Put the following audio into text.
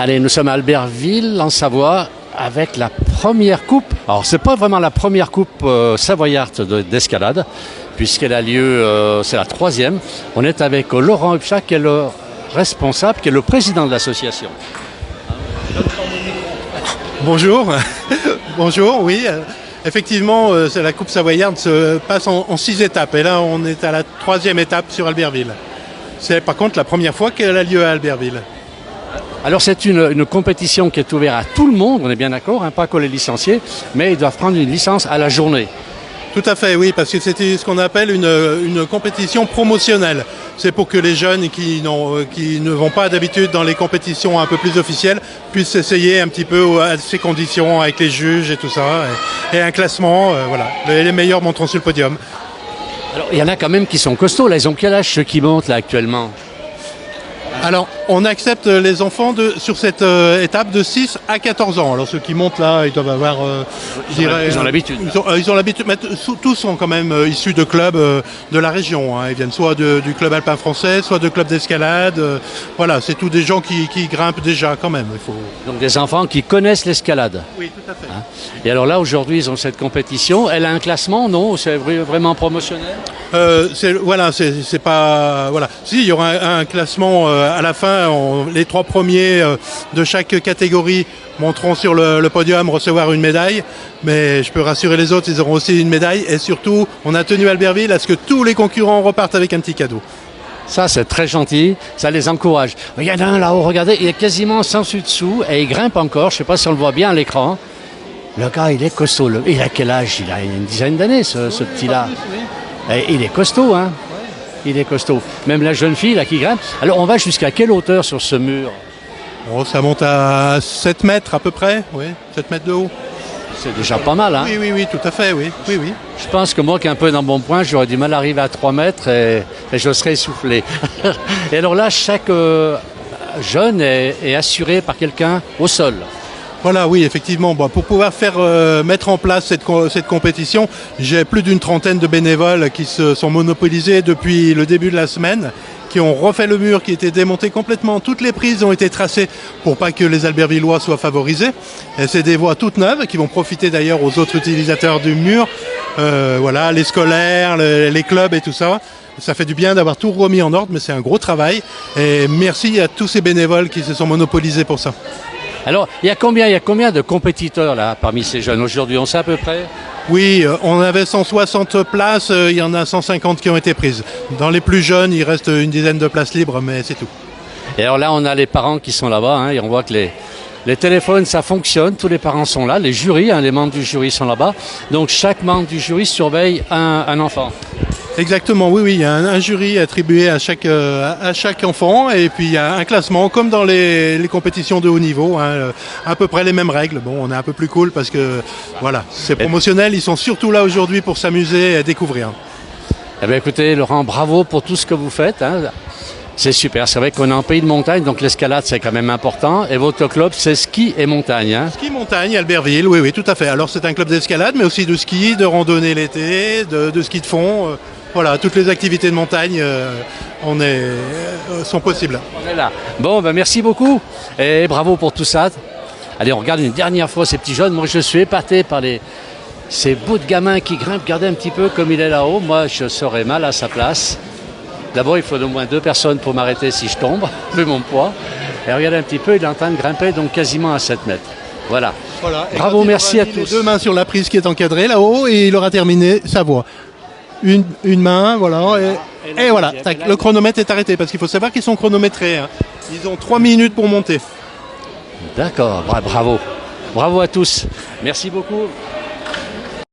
Allez, nous sommes à Albertville, en Savoie, avec la première coupe. Alors, c'est pas vraiment la première coupe savoyarde d'escalade, puisqu'elle a lieu, c'est la troisième. On est avec Laurent Hupchat, qui est le responsable, qui est le président de l'association. Bonjour, bonjour, oui. Effectivement, la Coupe savoyarde se passe en 6 étapes. Et là, on est à la 3e étape sur Albertville. C'est par contre la première fois qu'elle a lieu à Albertville. Alors c'est une compétition qui est ouverte à tout le monde, on est bien d'accord, pas que les licenciés, mais ils doivent prendre une licence à la journée. Tout à fait, oui, parce que c'est ce qu'on appelle une compétition promotionnelle. C'est pour que les jeunes qui ne vont pas d'habitude dans les compétitions un peu plus officielles puissent essayer un petit peu à ces conditions avec les juges et tout ça. Et un classement, voilà. Les meilleurs monteront sur le podium. Alors il y en a quand même qui sont costauds, là, ils ont quel âge ceux qui montent là actuellement ? Alors, on accepte les enfants sur cette étape de 6 à 14 ans. Alors, ceux qui montent là, ils doivent avoir... ils ont l'habitude. Ils ont l'habitude, mais tous sont quand même issus de clubs de la région. Ils viennent soit du club alpin français, soit de clubs d'escalade. Voilà, c'est tous des gens qui grimpent déjà quand même. Donc des enfants qui connaissent l'escalade. Oui, tout à fait. Et alors là, aujourd'hui, ils ont cette compétition. Elle a un classement, non ? C'est vraiment promotionnel ? C'est pas... Voilà. Si, il y aura un classement... à la fin, les 3 premiers de chaque catégorie monteront sur le podium recevoir une médaille. Mais je peux rassurer les autres, ils auront aussi une médaille. Et surtout, on a tenu Albertville à ce que tous les concurrents repartent avec un petit cadeau. Ça, c'est très gentil. Ça les encourage. Il y en a un là-haut, regardez, il est quasiment sans dessus et il grimpe encore. Je ne sais pas si on le voit bien à l'écran. Le gars, il est costaud. Il a quel âge ? Il a une dizaine d'années, ce petit-là. Et il est costaud, hein ? Il est costaud. Même la jeune fille là qui grimpe. Alors on va jusqu'à quelle hauteur sur ce mur ? Oh, ça monte à 7 mètres à peu près, oui, 7 mètres de haut. C'est déjà pas mal, hein ? Oui, tout à fait, oui. Je pense que moi qui est un peu dans mon point, j'aurais du mal à arriver à 3 mètres et je serais essoufflé. Et alors là, chaque jeune est assuré par quelqu'un au sol. Voilà, oui, effectivement. Bon, pour pouvoir mettre en place cette compétition, j'ai plus d'une trentaine de bénévoles qui se sont monopolisés depuis le début de la semaine, qui ont refait le mur, qui était démonté complètement. Toutes les prises ont été tracées pour pas que les Albertvillois soient favorisés. Et c'est des voies toutes neuves qui vont profiter d'ailleurs aux autres utilisateurs du mur. Voilà, les scolaires, les clubs et tout ça. Ça fait du bien d'avoir tout remis en ordre, mais c'est un gros travail. Et merci à tous ces bénévoles qui se sont monopolisés pour ça. Alors, il y a combien de compétiteurs là parmi ces jeunes aujourd'hui ? On sait à peu près ? Oui, on avait 160 places, il y en a 150 qui ont été prises. Dans les plus jeunes, il reste une dizaine de places libres, mais c'est tout. Et alors là, on a les parents qui sont là-bas, et on voit que les téléphones, ça fonctionne, tous les parents sont là, les jurys, les membres du jury sont là-bas. Donc chaque membre du jury surveille un enfant. Exactement, oui, il y a un jury attribué à chaque enfant et puis il y a un classement comme dans les compétitions de haut niveau, à peu près les mêmes règles. Bon, on est un peu plus cool parce que voilà, c'est promotionnel, ils sont surtout là aujourd'hui pour s'amuser et découvrir. Eh bien écoutez Laurent, bravo pour tout ce que vous faites. C'est super, c'est vrai qu'on est en pays de montagne, donc l'escalade c'est quand même important. Et votre club c'est ski et montagne. Ski montagne, Albertville, oui, tout à fait. Alors c'est un club d'escalade, mais aussi de ski, de randonnée l'été, de ski de fond. Voilà, toutes les activités de montagne sont possibles. On est là. Bon, merci beaucoup et bravo pour tout ça. Allez, on regarde une dernière fois ces petits jeunes. Moi, je suis épaté par ces bouts de gamins qui grimpent. Regardez un petit peu comme il est là-haut. Moi, je serais mal à sa place. D'abord, il faut au moins 2 personnes pour m'arrêter si je tombe, vu mon poids. Et regardez un petit peu, il est en train de grimper donc quasiment à 7 mètres. Voilà. Bravo, merci à tous. Les 2 mains sur la prise qui est encadrée là-haut et il aura terminé sa voie. Une main, voilà, et voilà, le chronomètre est arrêté parce qu'il faut savoir qu'ils sont chronométrés. Ils ont 3 minutes pour monter. D'accord, bravo. Bravo à tous. Merci beaucoup.